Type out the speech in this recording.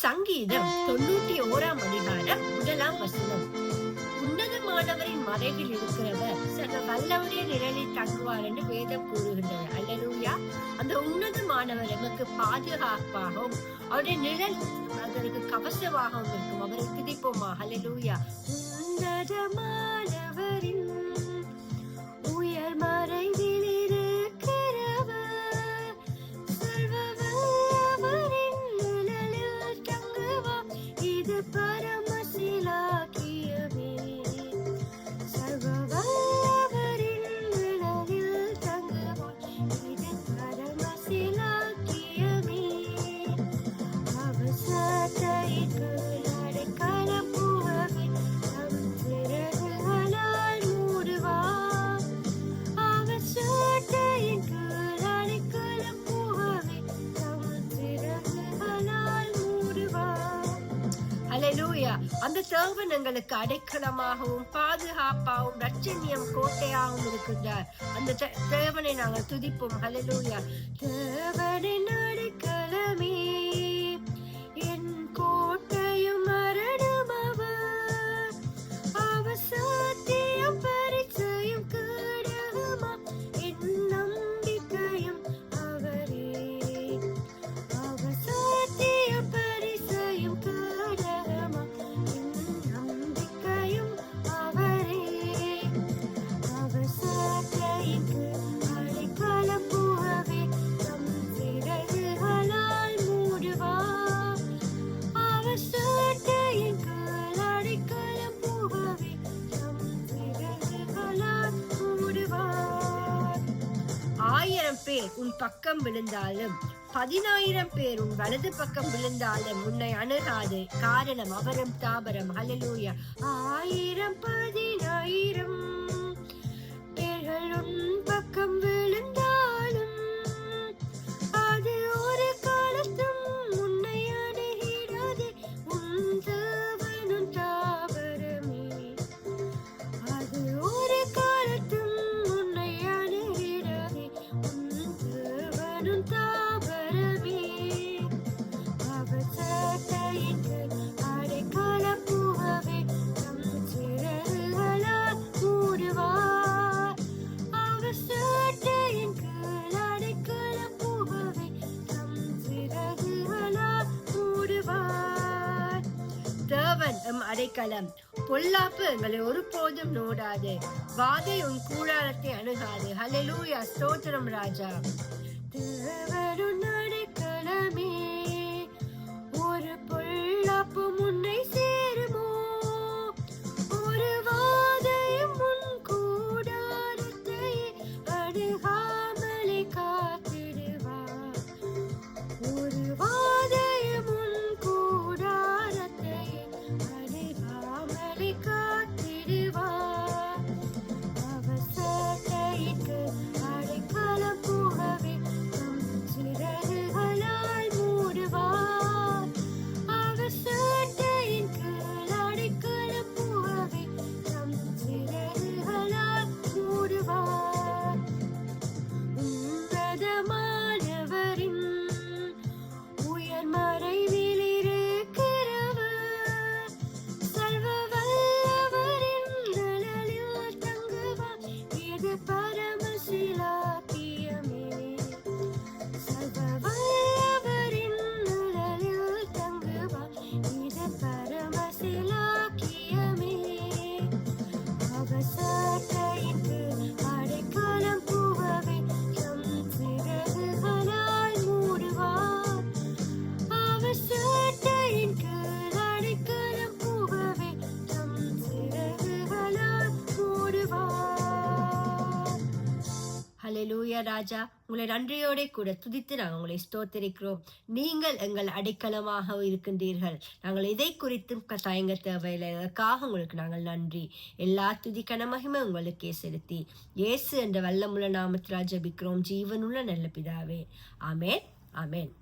சங்கீதம் 91 அதிகாரம் 1 உன்னதமானவரின் மறைவில் இருக்கிறவர் சர்வ வல்லவருடைய நிழலில் தங்குவார் என்று வேதம் கூறுகின்றது. அல்லேலூயா. அந்த உன்னதமானவர் நமக்கு பாதுகாப்பாகவும் அவருடைய நிழல் அதற்கு கவசமாகவும் இருக்கும். அவரை துதிப்போமா. அல்லேலூயா. உன்னதமானவரின் உயர் மறைவில் அந்த தேவன் எங்களுக்கு அடைக்கலமாகவும் பாதுகாப்பாகவும் ரட்சணியம் கோட்டையாகவும் இருக்கின்றார். அந்த தேவனை நாங்கள் துதிப்போம். ஹல்லேலூயா. தேவனின் அடைக்கலமே என் கோட்டையும் மரணம் அவர், அவர் சத்தியம் பரிச்சயம் கடவுமா என் நம்பிக்கையும் அவரே, அவர் சத்தியம் பரிச்சயம் கடவுமா நம்பிக்கையும் அவரே, அவர் சத்தியக்கு அடைக்கலம் புகவே தம் சிறகுகளால் மூடுவார், அவர் சத்தியக்கு அடைக்கலம் புகவே தம் சிறகுகளால் மூடுவார். 1000 பேர் உன் பக்கம் விழுந்தாலும் 10,000 பேர் உன் வலது பக்கம் விழுந்தாலும் உன்னை அணுகாது. காரணம் அவரும் தாபரம். ஹல்லேலூயா. 1000 10,000 பேர்கள் உன் பக்கம் விழுந்தாலும் அது ஒரு காலத்தும் உன்னை அணுகிறாது. உன் தேவனும் தாபரமே, அது ஒரு காலத்தும் உன்னை அணுகிறாது. உன் தேவனும் தாபரமே, அவர் சட்டையிட்டு அடைக்கலம் புகவே தம் சிறகுகளால் மூடுவார், அவர் சட்டையின் கீழ் அடைக்கலம் புகவே தம் சிறகுகளால் மூடுவார். தேவன் எம் அடைக்கலம். பொல்லாப்பு எங்களை ஒருபோதும் நோடாது. வாதை உன் கூடாரத்தை அணுகாது. ஹல்லேலூயா. ஸ்தோத்திரம் ராஜா. தேவனுன் அடைக்கலமே, ஒரு பொல்லாப்பு முன்னை சேருமோ, ஒரு வாதையும் உன் கூடாரத்தை அணுகாமலே காத்திடுவார், ஒரு வாதையும் உன் கூடாரத்தை அணுகாமலே காத்திடுவார், அவர் சட்டையிட்டு அடைக்கலம் புகவே தம் சிறகுகளால் மூடுவார், அவர் சட்டையின் கீழ் அடைக்கலம் புகவே தம் சிறகுகளால் மூடுவார். உன்னதமானவரின் உயர் மறைவில் இருக்கிறவர் சர்வ வல்லவரின் நிழலில் தங்குவார், இது பரமசிலாக்கியமே, சர்வ வல்லவரின் நிழலில் தங்குவார், இது பரமசிலாக்கியமே, அவர் சட்டையின் கீழ் அடைக்கலம் புகவே தம் சிறகுகளால் மூடுவார், அவர் சட்டையின் கீழ் அடைக்கலம் புகவே தம் சிறகுகளால் மூடுவார். ஹல்லேலூயா ராஜா. உங்களை நன்றியோட கூட துதித்து நாங்கள் உங்களை ஸ்தோத்திரிக்கிறோம். நீங்கள் எங்கள் அடைக்கலமாக இருக்கின்றீர்கள். நாங்கள் எதை குறித்தும் தயங்க தேவையில்லை. அதற்காக உங்களுக்கு நாங்கள் நன்றி. எல்லா துதிக்கான மகிமை உங்களுக்கே செலுத்தி இயேசு என்ற வல்லமுள்ள நாமத்தில் ஜெபிக்கிறோம் ஜீவனுள்ள நல்ல பிதாவே. ஆமென். ஆமென்.